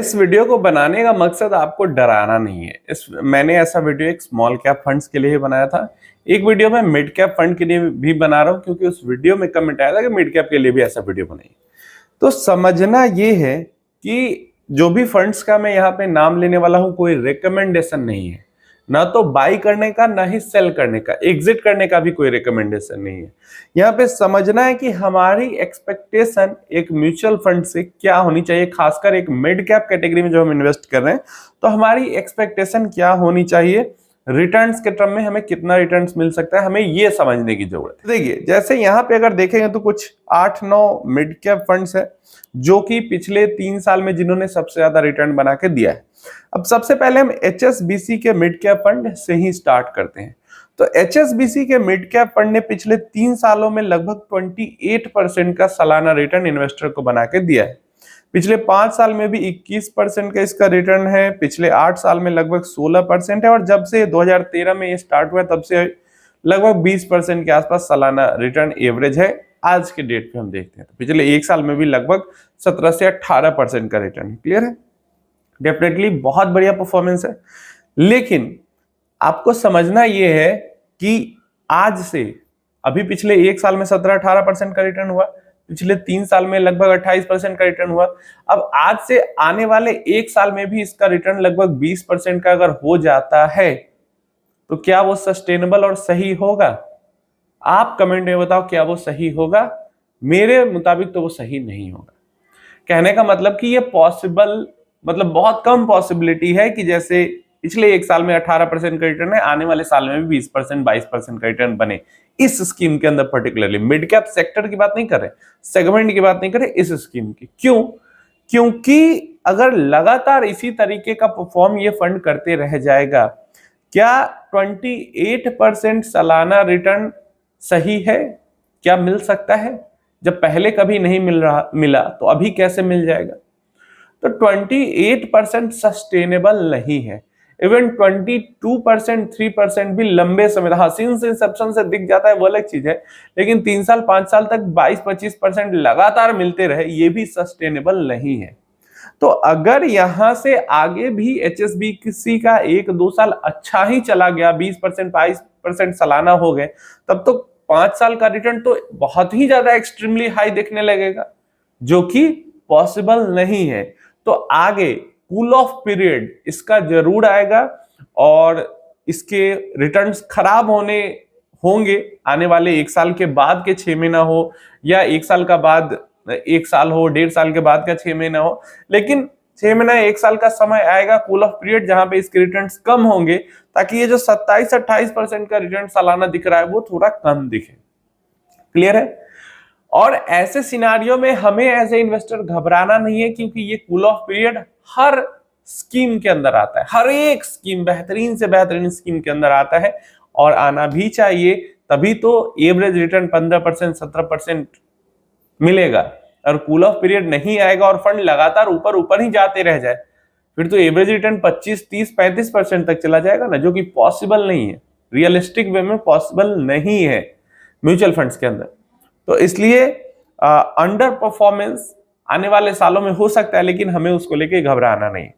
इस वीडियो को बनाने का मकसद आपको डराना नहीं है। मैंने ऐसा वीडियो एक स्मॉल कैप फंड्स के लिए ही बनाया था। एक वीडियो मैं मिड कैप फंड के लिए भी बना रहा हूं, क्योंकि उस वीडियो में कमेंट आया था कि मिड कैप के लिए भी ऐसा वीडियो बनाइए। तो समझना ये है कि जो भी फंड्स का मैं यहाँ पे नाम लेने वाला हूं, कोई रिकमेंडेशन नहीं है। ना तो बाई करने का, ना ही सेल करने का, एग्जिट करने का भी कोई रिकमेंडेशन नहीं है। यहाँ पे समझना है कि हमारी एक्सपेक्टेशन एक म्यूचुअल फंड से क्या होनी चाहिए, खासकर एक मिड कैप कैटेगरी में जो हम इन्वेस्ट कर रहे हैं, तो हमारी एक्सपेक्टेशन क्या होनी चाहिए, रिटर्न्स के टर्म में हमें कितना रिटर्न्स मिल सकता है, हमें ये समझने की जरूरत है। देखिए, जैसे यहाँ पे अगर देखेंगे तो कुछ 8-9 मिड कैप फंड्स है जो कि पिछले 3 साल में जिन्होंने सबसे ज्यादा रिटर्न बना के दिया है। अब सबसे पहले हम HSBC के मिड कैप फंड से ही स्टार्ट करते हैं। तो HSBC के मिड कैप फंड ने पिछले 3 सालों में लगभग 28% का सालाना रिटर्न इन्वेस्टर को बना के दिया है। पिछले 5 साल में भी 21% का इसका रिटर्न है, पिछले 8 साल में लगभग 16% है, और जब से 2013 में ये स्टार्ट हुआ तब से लगभग 20% के आसपास सालाना रिटर्न एवरेज है। आज के डेट पे हम देखते हैं तो पिछले 1 साल में भी लगभग 17 से 18% का रिटर्न। क्लियर है? डेफिनेटली बहुत बढ़िया परफॉर्मेंस है। लेकिन आपको समझना यह है कि आज से अभी पिछले 1 साल में 17-18% का रिटर्न हुआ, पिछले 3 साल में लगभग 28% का रिटर्न हुआ। अब आज से आने वाले 1 साल में भी इसका रिटर्न लगभग 20% का अगर हो जाता है तो क्या वो सस्टेनेबल और सही होगा? आप कमेंट में बताओ, क्या वो सही होगा? मेरे मुताबिक तो वो सही नहीं होगा। कहने का मतलब कि ये पॉसिबल, मतलब बहुत कम पॉसिबिलिटी है कि जैसे पिछले 1 साल में 18% का रिटर्न है, आने वाले साल में भी 20% 22% का रिटर्न बने इस स्कीम के अंदर। पर्टिकुलरली मिड कैप सेक्टर की बात नहीं कर रहे, सेगमेंट की बात नहीं कर रहे, इस स्कीम की। क्यों? क्योंकि अगर लगातार इसी तरीके का परफॉर्म ये फंड करते रह जाएगा, क्या 28% सालाना रिटर्न सही है? क्या मिल सकता है? जब पहले कभी नहीं मिला तो अभी कैसे मिल जाएगा? तो 28% सस्टेनेबल नहीं है। इवन 22%, 3% भी लंबे समय, हाँ सिंस इंसेप्शन से दिख जाता है वो अलग चीज है, लेकिन 3 साल 5 साल तक 22-25% लगातार मिलते रहे, ये भी सस्टेनेबल नहीं है। तो अगर यहां से आगे भी HSBC का 1-2 साल अच्छा ही चला गया, 20% 22% सालाना हो गए, तब तो 5 साल का रिटर्न तो बहुत ही ज्यादा एक्सट्रीमली हाई दिखने लगेगा, जो कि पॉसिबल नहीं है। तो आगे कूल ऑफ पीरियड इसका जरूर आएगा और इसके रिटर्न्स खराब होंगे आने वाले 1 साल के बाद के 6 महीना हो, या 1 साल का बाद 1 साल हो, 1.5 साल के बाद का 6 महीना हो, लेकिन 6 महीना 1 साल का समय आएगा कूल ऑफ पीरियड जहां पे इसके रिटर्न्स कम होंगे, ताकि ये जो 27-28% का रिटर्न सालाना दिख रहा है वो थोड़ा कम दिखे। क्लियर है? और ऐसे सिनारियो में हमें एज ए इन्वेस्टर घबराना नहीं है, क्योंकि ये कूल ऑफ पीरियड हर स्कीम के अंदर आता है, हर एक स्कीम, बेहतरीन से बेहतरीन स्कीम के अंदर आता है, और आना भी चाहिए। तभी तो एवरेज रिटर्न 15% 17% मिलेगा। और कूल ऑफ पीरियड नहीं आएगा और फंड लगातार ऊपर ऊपर ही जाते रह जाए, फिर तो एवरेज रिटर्न 25, 30, 35% तक चला जाएगा ना, जो कि पॉसिबल नहीं है, रियलिस्टिक वे में पॉसिबल नहीं है म्यूचुअल फंड्स के अंदर। तो इसलिए अंडर परफॉर्मेंस आने वाले सालों में हो सकता है, लेकिन हमें उसको लेके घबराना नहीं।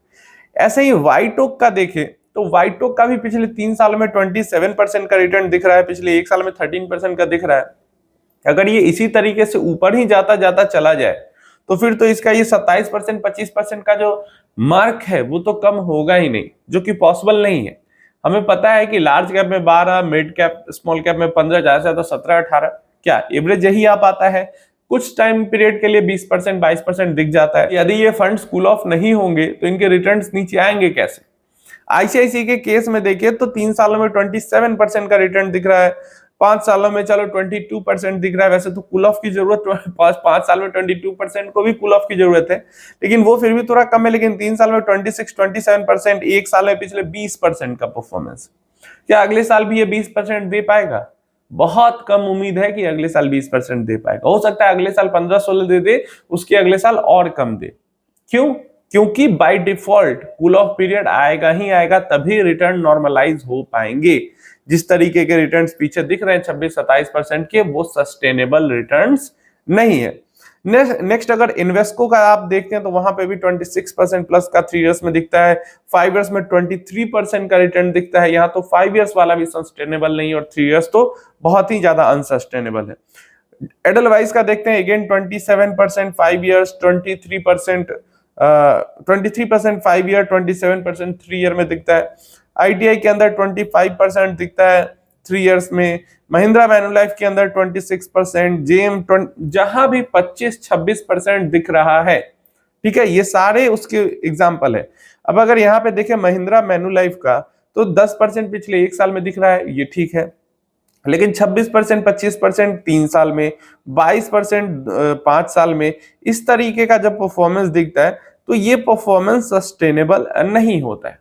ऐसे ही वाइट ओक का देखें तो वाइट ओक का भी पिछले 3 सालों में 27% का रिटर्न दिख रहा है, पिछले 1 साल में 13% का दिख रहा है। अगर ये इसी तरीके से ऊपर ही जाता जाता चला जाए तो फिर तो इसका ये 27% 25% का जो मार्क है वो तो कम होगा ही नहीं, जो कि पॉसिबल नहीं है। हमें पता है कि लार्ज कैप में 12, मिड कैप स्मॉल कैप में 15, ज्यादा से ज्यादा 17-18, क्या एवरेज यही आ पाता है। कुछ टाइम पीरियड के लिए 20% 22% दिख जाता है। यदि ये फंड्स कूल ऑफ नहीं होंगे तो इनके रिटर्न्स नीचे आएंगे कैसे? ICICI के केस में देखिए तो 3 सालों में 27% का रिटर्न दिख रहा है, 5 सालों में चलो 22% दिख रहा है। वैसे तो कूल ऑफ की जरूरत 5 साल में 22% को भी कूल ऑफ की जरूरत है, लेकिन वो फिर भी थोड़ा कम है। लेकिन 3 साल में 26-27%, 1 साल में पिछले 20% का परफॉर्मेंस, क्या अगले साल भी ये 20% दे पाएगा? बहुत कम उम्मीद है कि अगले साल 20% दे पाएगा। हो सकता है अगले साल 15-16 दे, उसके अगले साल और कम दे। क्यों? क्योंकि by default cool off period आएगा ही आएगा, तभी रिटर्न नॉर्मलाइज हो पाएंगे। जिस तरीके के रिटर्न्स पीछे दिख रहे हैं 26-27% के, वो सस्टेनेबल रिटर्न्स नहीं है। नेक्स्ट अगर इन्वेस्को का आप देखते हैं तो वहां पे भी 26% प्लस का 3 इयर्स में दिखता है, 5 इयर्स में 23% का रिटर्न दिखता है। यहाँ तो 5 इयर्स वाला भी सस्टेनेबल नहीं और 3 इयर्स तो बहुत ही ज्यादा अनसस्टेनेबल है। एडलवाइस का देखते हैं अगेन 27% 5 इयर्स, 23% 5 ईयर, 27% 3 ईयर में दिखता है। आईटीआई के अंदर 25% दिखता है 3 इयर्स में। महिंद्रा मैन्युलाइफ के अंदर 26%, जेम जहां भी 25-26% दिख रहा है, ठीक है, ये सारे उसके एग्जाम्पल है। अब अगर यहाँ पे देखें महिंद्रा मैन्युलाइफ का तो 10% पिछले 1 साल में दिख रहा है, ये ठीक है, लेकिन 26%, 25% 3 साल में, 22% 5 साल में, इस तरीके का जब परफॉर्मेंस दिखता है तो ये परफॉर्मेंस सस्टेनेबल नहीं होता है।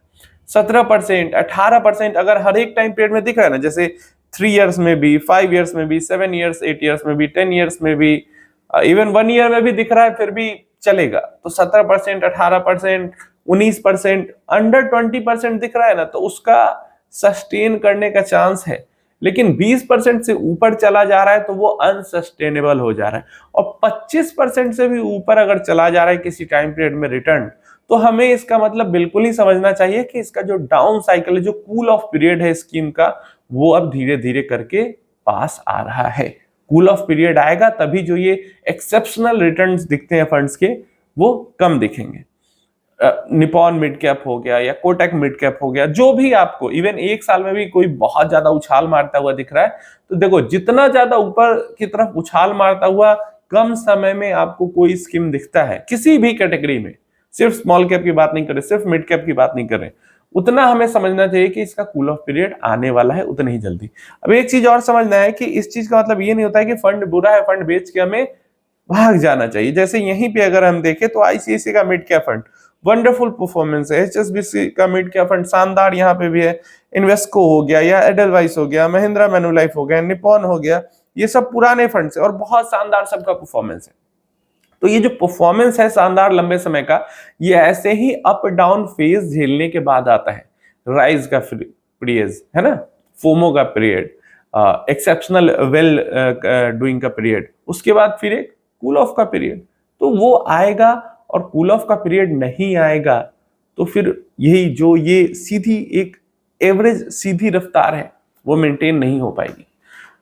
17%, 18% अगर हर एक टाइम पीरियड में दिख रहा है ना, जैसे 3 इयर्स में भी, 5 इयर्स में भी, 7 इयर्स, 8 इयर्स में भी, 10 इयर्स में भी, इवन 1 ईयर में भी दिख रहा है, फिर भी चलेगा। तो 17%, 18%, 19%, अंडर 20% दिख रहा है ना, तो उसका सस्टेन करने का चांस है। लेकिन 20% से ऊपर चला जा रहा है तो वो अनसस्टेनेबल हो जा रहा है। और 25% से भी ऊपर अगर चला जा रहा है किसी टाइम पीरियड में रिटर्न, तो हमें इसका मतलब बिल्कुल ही समझना चाहिए कि इसका जो डाउन साइकिल है, जो कूल ऑफ पीरियड है स्कीम का, वो अब धीरे धीरे करके पास आ रहा है। कूल ऑफ पीरियड आएगा तभी जो ये एक्सेप्शनल रिटर्न्स दिखते हैं फंड्स के, वो कम दिखेंगे। निपॉन मिड कैप हो गया या कोटक मिड कैप हो गया, जो भी आपको इवन 1 साल में भी कोई बहुत ज्यादा उछाल मारता हुआ दिख रहा है, तो देखो जितना ज्यादा ऊपर की तरफ उछाल मारता हुआ कम समय में आपको कोई स्कीम दिखता है किसी भी कैटेगरी में, सिर्फ स्मॉल कैप की बात नहीं कर रहे, सिर्फ मिड कैप की बात नहीं कर रहे, उतना हमें समझना चाहिए कि इसका कूल ऑफ पीरियड आने वाला है उतना ही जल्दी। अब एक चीज और समझना है कि इस चीज का मतलब ये नहीं होता है कि फंड बुरा है, फंड बेच के हमें भाग जाना चाहिए। जैसे यहीं पे अगर हम देखें तो आईसीआईसी का mid cap fund wonderful performance है, एचएसबीसी का मिड कैप फंड शानदार यहाँ पे भी है, इन्वेस्को हो गया या एडलवाइस हो गया, महिंद्रा मैन्युलाइफ हो गया, निपॉन हो गया, ये सब पुराने फंड्स है और बहुत शानदार सबका परफॉर्मेंस है। तो ये जो परफॉर्मेंस है शानदार लंबे समय का, ये ऐसे ही अप डाउन फेज झेलने के बाद आता है। राइज का पीरियड है ना, फोमो का पीरियड, एक्सेप्शनल वेल डूइंग का पीरियड, उसके बाद फिर एक कूल ऑफ का पीरियड, तो वो आएगा। और कूल ऑफ का पीरियड नहीं आएगा तो फिर यही जो ये सीधी एक एवरेज सीधी रफ्तार है वो मेंटेन नहीं हो पाएगी।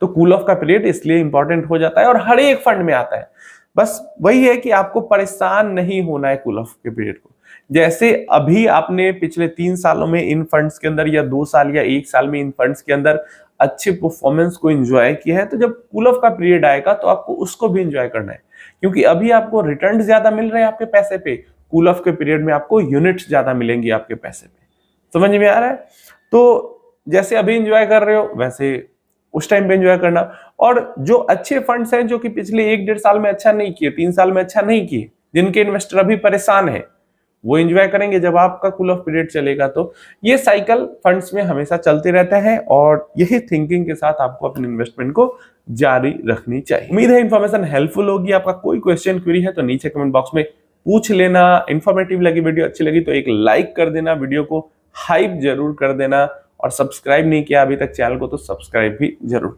तो कूल ऑफ का पीरियड इसलिए इंपॉर्टेंट हो जाता है और हर एक फंड में आता है। बस वही है कि आपको परेशान नहीं होना है कूल ऑफ के पीरियड को। जैसे अभी आपने पिछले 3 सालों में इन फंड्स के अंदर या 2 साल या 1 साल में इन फंड्स के अंदर अच्छे परफॉर्मेंस को एंजॉय किया है, तो जब कूल ऑफ का पीरियड आएगा तो आपको उसको भी एंजॉय करना है, क्योंकि अभी आपको रिटर्न ज्यादा मिल रहे हैं आपके पैसे पे, कूल ऑफ के पीरियड में आपको यूनिट्स ज्यादा मिलेंगी आपके पैसे पे। समझ में आ रहा है? तो जैसे अभी एंजॉय कर रहे हो वैसे उस टाइम पे एंजॉय करना। और जो अच्छे फंड्स हैं जो कि पिछले 1-1.5 साल में अच्छा नहीं किए, 3 साल में अच्छा नहीं किए, जिनके इन्वेस्टर अभी परेशान है, वो एंजॉय करेंगे जब आपका कूल ऑफ पीरियड चलेगा। तो ये साइकिल फंड्स में हमेशा चलते रहते हैं और यही थिंकिंग के साथ आपको अपने इन्वेस्टमेंट को जारी रखनी चाहिए। उम्मीद है इन्फॉर्मेशन हेल्पफुल होगी। आपका कोई क्वेश्चन क्वेरी है तो नीचे कमेंट बॉक्स में पूछ लेना। इन्फॉर्मेटिव लगी वीडियो, अच्छी लगी तो एक लाइक कर देना, वीडियो को हाइप जरूर कर देना और सब्सक्राइब नहीं किया अभी तक चैनल को तो सब्सक्राइब भी जरूर कर